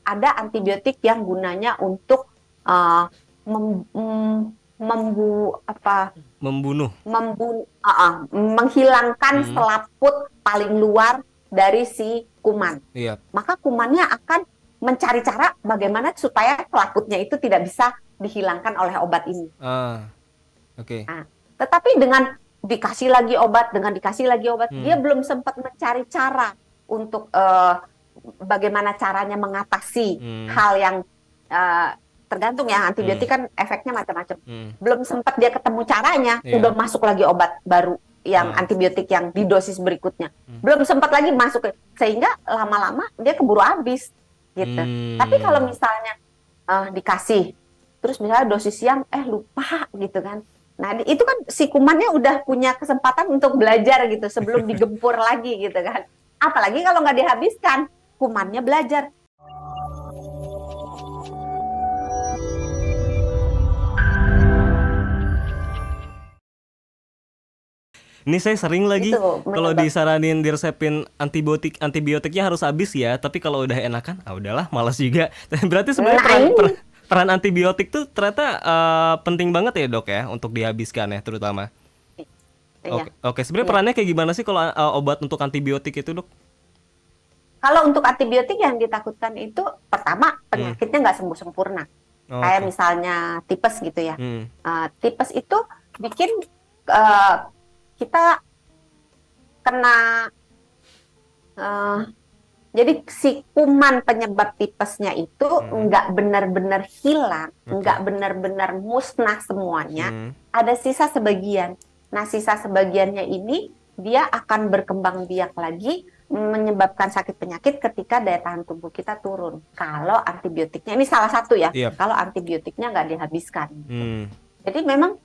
ada antibiotik yang gunanya untuk uh, mem- mem- membu apa Membunuh. menghilangkan Hmm. selaput paling luar dari si kuman. Iya. Maka kumannya akan mencari cara bagaimana supaya selaputnya itu tidak bisa dihilangkan oleh obat ini. Ah, oke. Nah, tetapi dengan dikasih lagi obat, dia Hmm. belum sempat mencari cara untuk bagaimana caranya mengatasi Hmm. hal yang eh, tergantung ya, Hmm. antibiotik kan efeknya macam-macam. Hmm. Belum sempat dia ketemu caranya, udah Iya. masuk lagi obat baru yang Ah. antibiotik yang di dosis berikutnya. Hmm. Belum sempat lagi masuk, sehingga lama-lama dia keburu habis gitu. Tapi kalau Hmm. misalnya dikasih, terus misalnya dosis siang, lupa gitu kan. Nah, itu kan si kumannya udah punya kesempatan untuk belajar gitu sebelum digempur lagi gitu kan. Apalagi kalau nggak dihabiskan, kumannya belajar. Ini saya sering lagi Itu kalau menyebab. disaranin diresepin antibiotiknya harus habis ya, tapi kalau udah enakan, udahlah, malas juga. Berarti sebenarnya Nah peran ini, peran antibiotik tuh ternyata penting banget ya dok ya untuk dihabiskan ya terutama. iya, Oke, oke. Sebenarnya iya. perannya kayak gimana sih kalau obat untuk antibiotik itu dok? Kalau untuk antibiotik yang ditakutkan itu, pertama Hmm. penyakitnya nggak sembuh sempurna. Kayak Oke. misalnya tipes gitu ya. Hmm. Tipes itu bikin uh, kita kena uh, jadi si kuman penyebab tipesnya itu Hmm. nggak benar-benar hilang, nggak Oke. benar-benar musnah semuanya, Hmm. ada sisa sebagian. Nah, sisa sebagiannya ini dia akan berkembang biak lagi, menyebabkan sakit penyakit ketika daya tahan tubuh kita turun. Kalau antibiotiknya, ini salah satu ya, Iya. kalau antibiotiknya nggak dihabiskan. Hmm. Jadi memang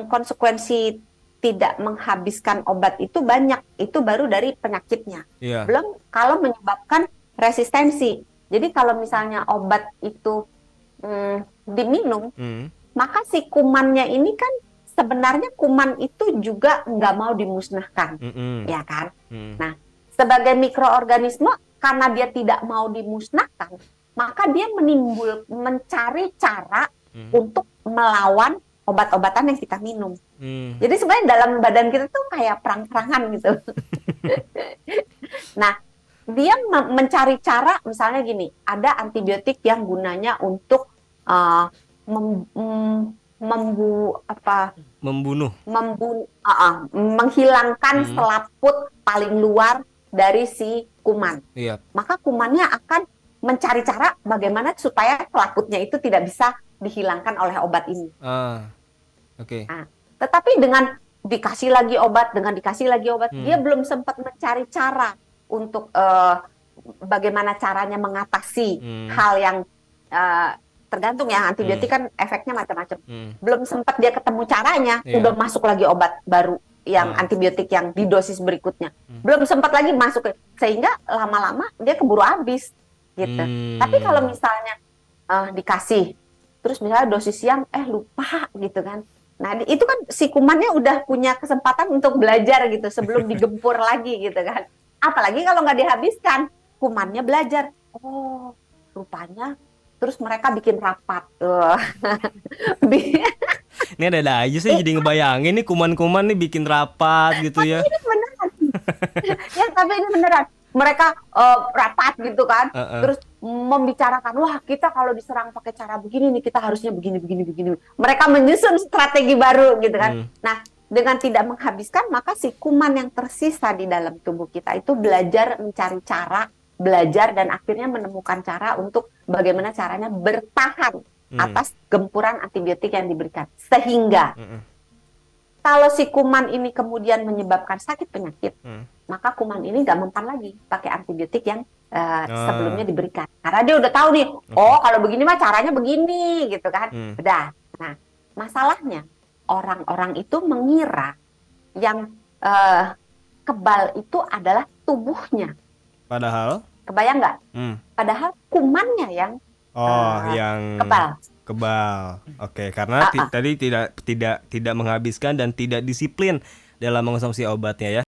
konsekuensi tidak menghabiskan obat itu banyak, itu baru dari penyakitnya. Iya. Belum kalau menyebabkan resistensi. Jadi kalau misalnya obat itu diminum, Hmm. maka si kumannya ini kan sebenarnya kuman itu juga nggak mau dimusnahkan, Hmm. ya kan? Hmm. Nah, sebagai mikroorganisme, karena dia tidak mau dimusnahkan, maka dia mencari cara Hmm. untuk melawan obat-obatan yang kita minum. Hmm. Jadi sebenarnya dalam badan kita tuh kayak perang-perangan gitu. Nah, dia mencari cara, misalnya gini, ada antibiotik yang gunanya untuk uh, mem, membu apa Membunuh. menghilangkan Hmm. selaput paling luar dari si kuman. Iya. Maka kumannya akan mencari cara bagaimana supaya selaputnya itu tidak bisa dihilangkan oleh obat ini. Ah, oke. Nah, tetapi dengan dikasih lagi obat, dia Hmm. belum sempat mencari cara untuk bagaimana caranya mengatasi Hmm. hal yang uh, tergantung ya, antibiotik Hmm. kan efeknya macam-macam. Hmm. Belum sempat dia ketemu caranya, udah Iya. masuk lagi obat baru yang Ah. antibiotik yang di dosis berikutnya. Hmm. Belum sempat lagi masuk, sehingga lama-lama dia keburu habis gitu. Tapi kalau Hmm. misalnya dikasih, terus misalnya dosis siang, lupa gitu kan. Nah, itu kan si kumannya udah punya kesempatan untuk belajar gitu sebelum digempur lagi gitu kan. Apalagi kalau nggak dihabiskan, kumannya belajar. Oh, rupanya. Terus mereka bikin rapat. Ini ada aja sih jadi ngebayangin nih kuman-kuman nih bikin rapat gitu Tapi ya. ini beneran. Ya, tapi ini beneran. Mereka rapat gitu kan. Heeh. Terus membicarakan, wah kita kalau diserang pakai cara begini nih, kita harusnya begini, begini, begini. Mereka menyusun strategi baru gitu kan. Hmm. Nah, dengan tidak menghabiskan, maka si kuman yang tersisa di dalam tubuh kita itu belajar mencari cara, belajar dan akhirnya menemukan cara untuk bagaimana caranya bertahan Hmm. atas gempuran antibiotik yang diberikan. Sehingga Hmm. kalau si kuman ini kemudian menyebabkan sakit penyakit, Hmm. maka kuman ini nggak mempan lagi pakai antibiotik yang sebelumnya Ah, diberikan. Karena dia udah tahu nih, oh oke. kalau begini mah caranya begini gitu kan. Hmm. Udah. Nah, masalahnya orang-orang itu mengira yang kebal itu adalah tubuhnya. Padahal, Kebayang nggak? hmm. Padahal kumannya yang Oh, yang kebal. kebal. Oke, karena Uh-uh. tadi tidak menghabiskan dan tidak disiplin dalam mengonsumsi obatnya ya.